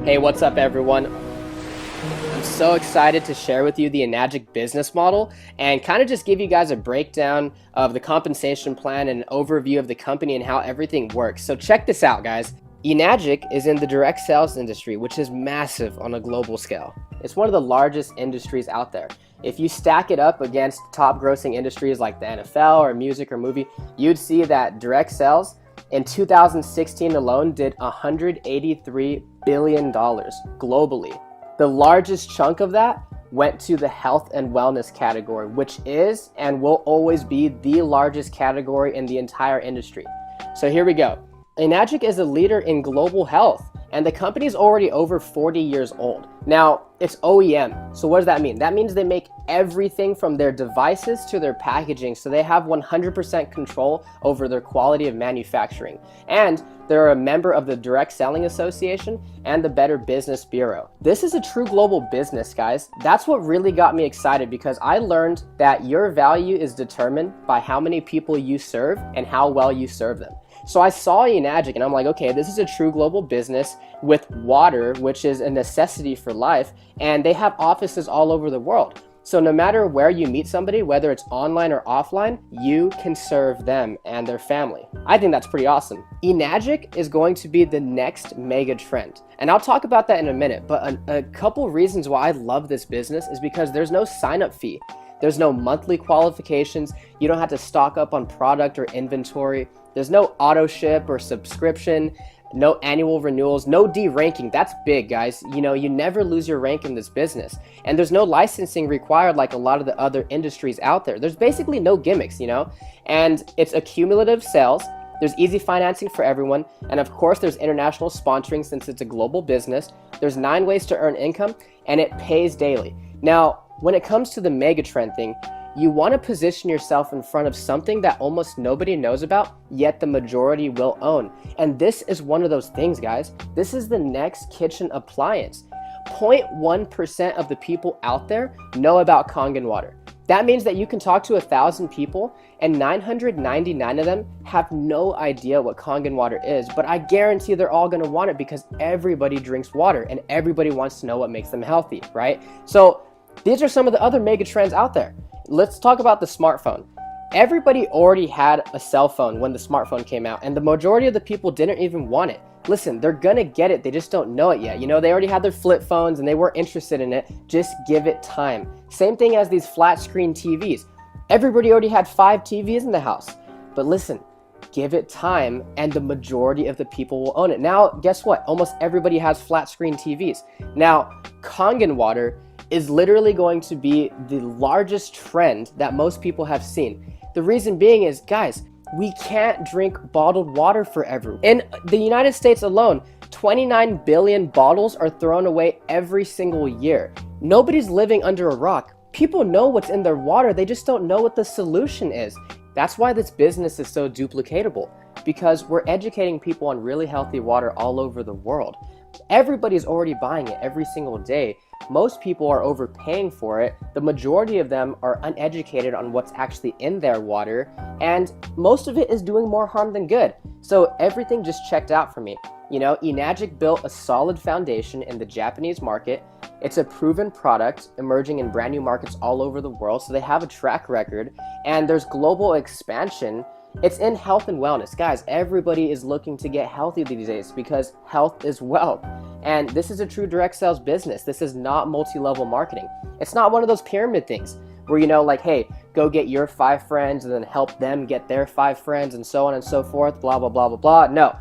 Hey, what's up everyone? I'm so excited to share with you the Enagic business model and kind of just give you guys a breakdown of the compensation plan and an overview of the company and how everything works. So check this out, guys. Enagic is in the direct sales industry, which is massive on a global scale. It's one of the largest industries out there. If you stack it up against top grossing industries like the NFL or music or movie, you'd see that direct sales in 2016 alone did $183 billion globally. The largest chunk of that went to the health and wellness category, which is and will always be the largest category in the entire industry. So here we go. Enagic is a leader in global health, and the company is already over 40 years old. Now, it's OEM. So what does that mean? That means they make everything from their devices to their packaging, so they have 100% control over their quality of manufacturing. And they're a member of the Direct Selling Association and the Better Business Bureau. This is a true global business, guys. That's what really got me excited, because I learned that your value is determined by how many people you serve and how well you serve them. So I saw Enagic and I'm like, okay, this is a true global business with water, which is a necessity for life, and they have offices all over the world. So no matter where you meet somebody, whether it's online or offline, you can serve them and their family. I think that's pretty awesome. Enagic is going to be the next mega trend. And I'll talk about that in a minute, but a couple reasons why I love this business is because there's no sign-up fee. There's no monthly qualifications. You don't have to stock up on product or inventory. There's no auto ship or subscription, no annual renewals, no de-ranking. That's big, guys. You know, you never lose your rank in this business. And there's no licensing required like a lot of the other industries out there. There's basically no gimmicks, you know? And it's accumulative sales. There's easy financing for everyone. And of course, there's international sponsoring since it's a global business. There's 9 ways to earn income, and it pays daily. Now, when it comes to the megatrend thing, you want to position yourself in front of something that almost nobody knows about, yet the majority will own. And this is one of those things, guys. This is the next kitchen appliance. 0.1% of the people out there know about Kangen Water. That means that you can talk to 1,000 people and 999 of them have no idea what Kangen Water is, but I guarantee they're all going to want it because everybody drinks water and everybody wants to know what makes them healthy, right? So these are some of the other mega trends out there. Let's talk about the smartphone. Everybody already had a cell phone when the smartphone came out, and the majority of the people didn't even want it. Listen, they're gonna get it, they just don't know it yet. You know, they already had their flip phones and they weren't interested in it. Just give it time. Same thing as these flat screen TVs. Everybody already had 5 TVs in the house. But listen, give it time and the majority of the people will own it. Now, guess what? Almost everybody has flat screen TVs. Now, Kangen Water is literally going to be the largest trend that most people have seen. The reason being is, guys, we can't drink bottled water forever. In the United States alone, 29 billion bottles are thrown away every single year. Nobody's living under a rock. People know what's in their water, they just don't know what the solution is. That's why this business is so duplicatable, because we're educating people on really healthy water all over the world. Everybody's already buying it every single day. Most people are overpaying for it. The majority of them are uneducated on what's actually in their water, and most of it is doing more harm than good. So everything just checked out for me. You know, Enagic built a solid foundation in the Japanese market. It's a proven product emerging in brand new markets all over the world, so they have a track record, and there's global expansion. It's in health and wellness. Guys, everybody is looking to get healthy these days because health is wealth. And this is a true direct sales business. This is not multi-level marketing. It's not one of those pyramid things where, you know, like, hey, go get your 5 friends and then help them get their 5 friends and so on and so forth, blah, blah, blah, blah, blah. No,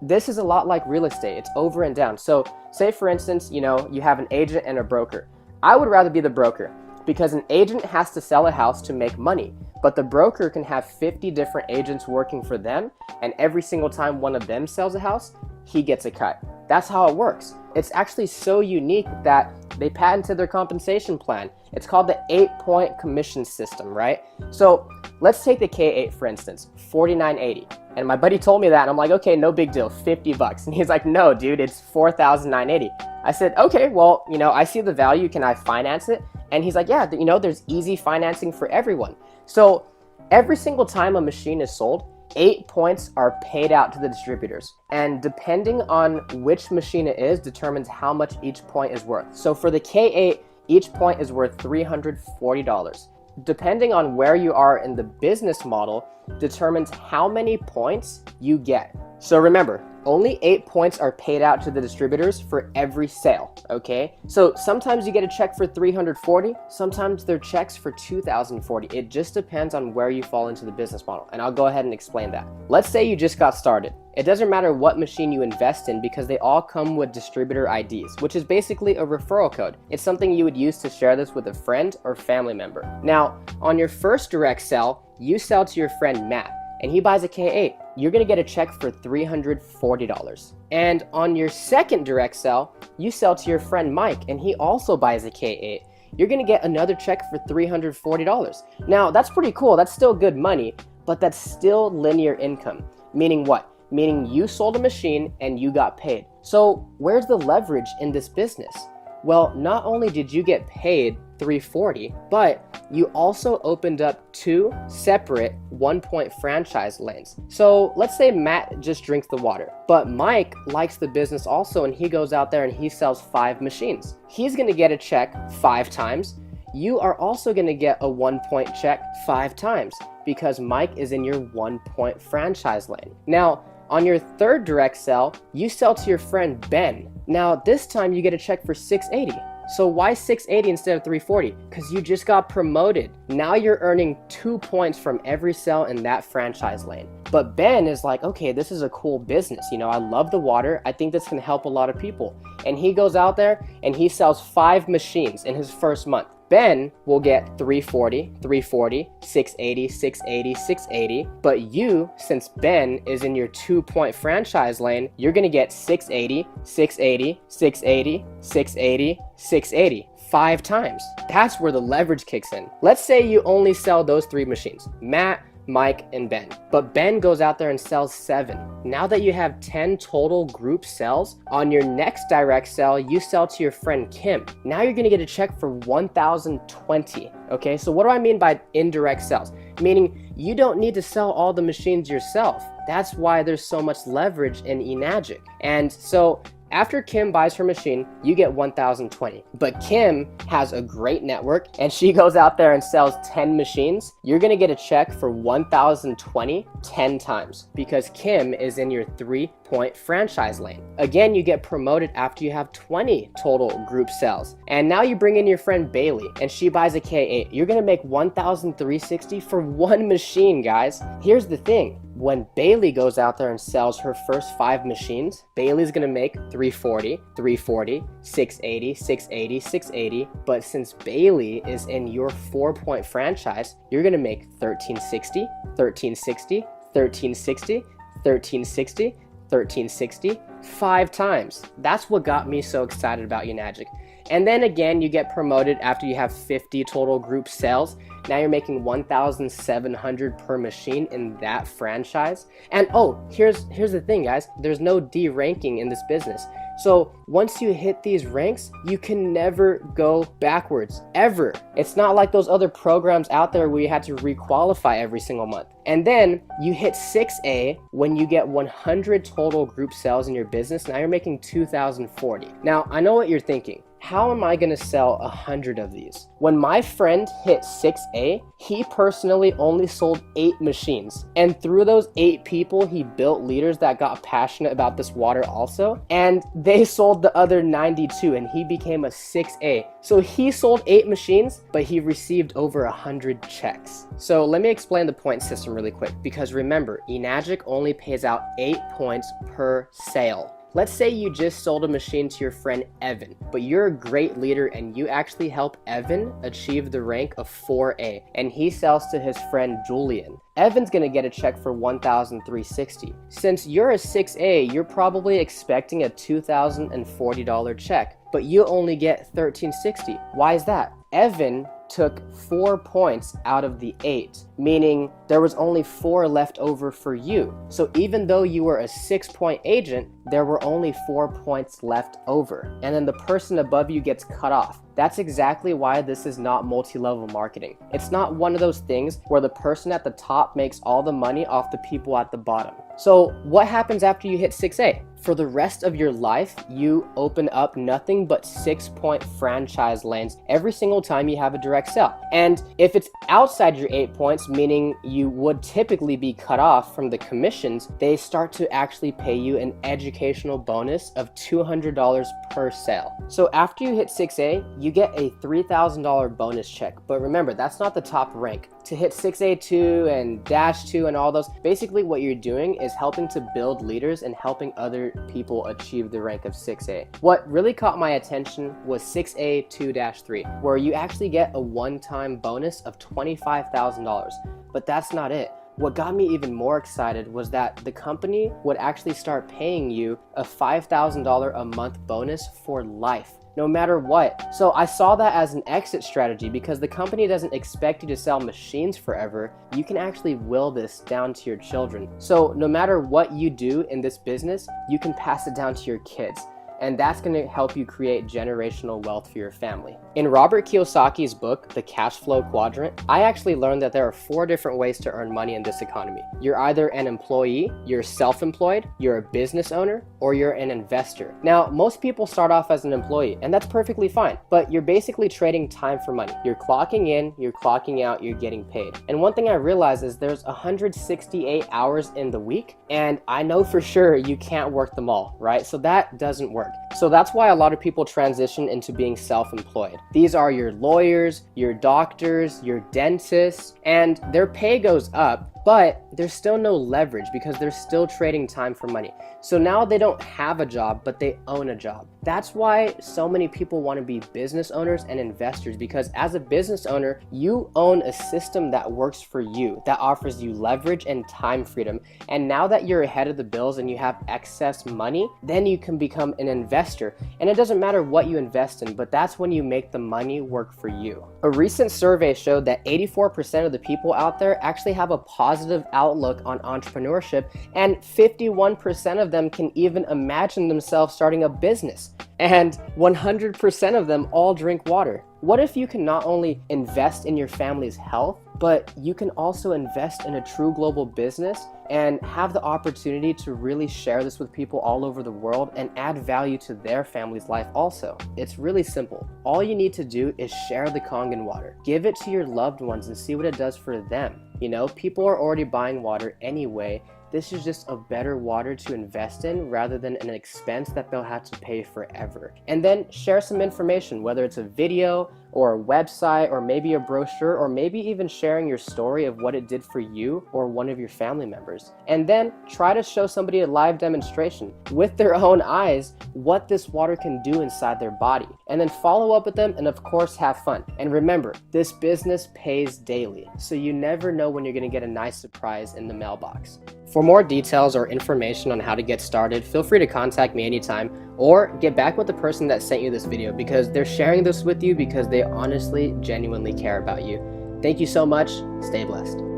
this is a lot like real estate. It's over and down. So say, for instance, you know, you have an agent and a broker. I would rather be the broker because an agent has to sell a house to make money. But the broker can have 50 different agents working for them, and every single time one of them sells a house, he gets a cut. That's how it works. It's actually so unique that they patented their compensation plan. It's called the 8-point commission system, right? So let's take the K8 for instance, $49.80. And my buddy told me that, and I'm like, okay, no big deal, $50. And he's like, no, dude, it's $4,980. I said, okay, well, you know, I see the value. Can I finance it? And he's like, yeah, you know, there's easy financing for everyone. So every single time a machine is sold, 8 points are paid out to the distributors. And depending on which machine it is determines how much each point is worth. So for the K8, each point is worth $340. Depending on where you are in the business model determines how many points you get. So remember, only 8 points are paid out to the distributors for every sale, okay? So sometimes you get a check for 340, sometimes they're checks for 2040. It just depends on where you fall into the business model, and I'll go ahead and explain that. Let's say you just got started. It doesn't matter what machine you invest in because they all come with distributor IDs, which is basically a referral code. It's something you would use to share this with a friend or family member. Now, on your first direct sell, you sell to your friend Matt, and he buys a K8. You're gonna get a check for $340. And on your second direct sell, you sell to your friend Mike, and he also buys a K8. You're gonna get another check for $340. Now, that's pretty cool. That's still good money, but that's still linear income. Meaning what? Meaning you sold a machine and you got paid. So where's the leverage in this business? Well, not only did you get paid $340, but you also opened up 2 separate 1-point franchise lanes. So let's say Matt just drinks the water, but Mike likes the business also, and he goes out there and he sells 5 machines. He's gonna get a check 5 times. You are also gonna get a 1-point check 5 times because Mike is in your 1-point franchise lane. Now, on your third direct sell, you sell to your friend Ben. Now, this time you get a check for $680. So why $680 instead of $340? Because you just got promoted. Now you're earning 2 points from every sell in that franchise lane. But Ben is like, okay, this is a cool business. You know, I love the water. I think this can help a lot of people. And he goes out there and he sells 5 machines in his first month. Ben will get $340, $340, $680, $680, $680. But you, since Ben is in your 2-point franchise lane, you're gonna get $680, $680, $680, $680, $680. 5 times. That's where the leverage kicks in. Let's say you only sell those 3 machines, Matt, Mike, and Ben. But Ben goes out there and sells 7. Now that you have 10 total group sales, on your next direct sell, you sell to your friend Kim. Now you're gonna get a check for $1,020. Okay, so what do I mean by indirect sales? Meaning you don't need to sell all the machines yourself. That's why there's so much leverage in Enagic. And so after Kim buys her machine, you get $1,020. But Kim has a great network and she goes out there and sells 10 machines. You're gonna get a check for $1,020 10 times because Kim is in your 3-point franchise lane. Again, you get promoted after you have 20 total group sales. And now you bring in your friend Bailey and she buys a K8. You're gonna make $1,360 for 1 machine, guys. Here's the thing. When Bailey goes out there and sells her first 5 machines, Bailey's gonna make $340, $340, $680, $680, $680. But since Bailey is in your 4-point franchise, you're gonna make $1,360, $1,360, $1,360, $1,360, $1,360, 5 times. That's what got me so excited about Enagic. And then again, you get promoted after you have 50 total group sales. Now you're making $1,700 per machine in that franchise. And oh, here's the thing, guys. There's no D ranking in this business. So once you hit these ranks, you can never go backwards, ever. It's not like those other programs out there where you had to requalify every single month. And then you hit 6A when you get 100 total group sales in your business. Now you're making $2,040. Now, I know what you're thinking. How am I gonna sell 100 of these? When my friend hit 6A, he personally only sold 8 machines. And through those 8 people, he built leaders that got passionate about this water also. And they sold the other 92 and he became a 6A. So he sold 8 machines, but he received over 100 checks. So let me explain the point system really quick, because remember, Enagic only pays out 8 points per sale. Let's say you just sold a machine to your friend Evan, but you're a great leader and you actually help Evan achieve the rank of 4A, and he sells to his friend Julian. Evan's gonna get a check for $1,360. Since you're a 6A, you're probably expecting a $2,040 check, but you only get $1,360. Why is that? Evan took 4 points out of the 8, meaning there was only 4 left over for you. So even though you were a 6-point agent, there were only 4 points left over. And then the person above you gets cut off. That's exactly why this is not multi-level marketing. It's not one of those things where the person at the top makes all the money off the people at the bottom. So what happens after you hit 6A? For the rest of your life, you open up nothing but 6-point franchise lanes every single time you have a direct sale. And if it's outside your 8 points, meaning you would typically be cut off from the commissions, they start to actually pay you an educational bonus of $200 per sale. So after you hit 6A, you get a $3,000 bonus check. But remember, that's not the top rank. To hit 6A2 and Dash 2 and all those, basically what you're doing is helping to build leaders and helping other people achieve the rank of 6A. What really caught my attention was 6A2-3, where you actually get a one-time bonus of $25,000. But that's not it. What got me even more excited was that the company would actually start paying you a $5,000 a month bonus for life, no matter what. So I saw that as an exit strategy because the company doesn't expect you to sell machines forever. You can actually will this down to your children. So no matter what you do in this business, you can pass it down to your kids. And that's going to help you create generational wealth for your family. In Robert Kiyosaki's book, The Cash Flow Quadrant, I actually learned that there are 4 different ways to earn money in this economy. You're either an employee, you're self-employed, you're a business owner, or you're an investor. Now, most people start off as an employee, and that's perfectly fine, but you're basically trading time for money. You're clocking in, you're clocking out, you're getting paid. And one thing I realized is there's 168 hours in the week, and I know for sure you can't work them all, right? So that doesn't work. So that's why a lot of people transition into being self-employed. These are your lawyers, your doctors, your dentists, and their pay goes up, but there's still no leverage because they're still trading time for money. So now they don't have a job, but they own a job. That's why so many people want to be business owners and investors, because as a business owner, you own a system that works for you, that offers you leverage and time freedom. And now that you're ahead of the bills and you have excess money, then you can become an investor. And it doesn't matter what you invest in, but that's when you make the money work for you. A recent survey showed that 84% of the people out there actually have a positive outlook on entrepreneurship, and 51% of them can even imagine themselves starting a business. And 100% of them all drink water. What if you can not only invest in your family's health, but you can also invest in a true global business and have the opportunity to really share this with people all over the world and add value to their family's life also? It's really simple. All you need to do is share the Kangen water. Give it to your loved ones and see what it does for them. You know, people are already buying water anyway. This is just a better water to invest in rather than an expense that they'll have to pay forever. And then share some information, whether it's a video or a website or maybe a brochure, or maybe even sharing your story of what it did for you or one of your family members. And then try to show somebody a live demonstration with their own eyes what this water can do inside their body. And then follow up with them and of course have fun. And remember, this business pays daily, so you never know when you're going to get a nice surprise in the mailbox. For more details or information on how to get started, feel free to contact me anytime or get back with the person that sent you this video, because they're sharing this with you because they honestly, genuinely care about you. Thank you so much. Stay blessed.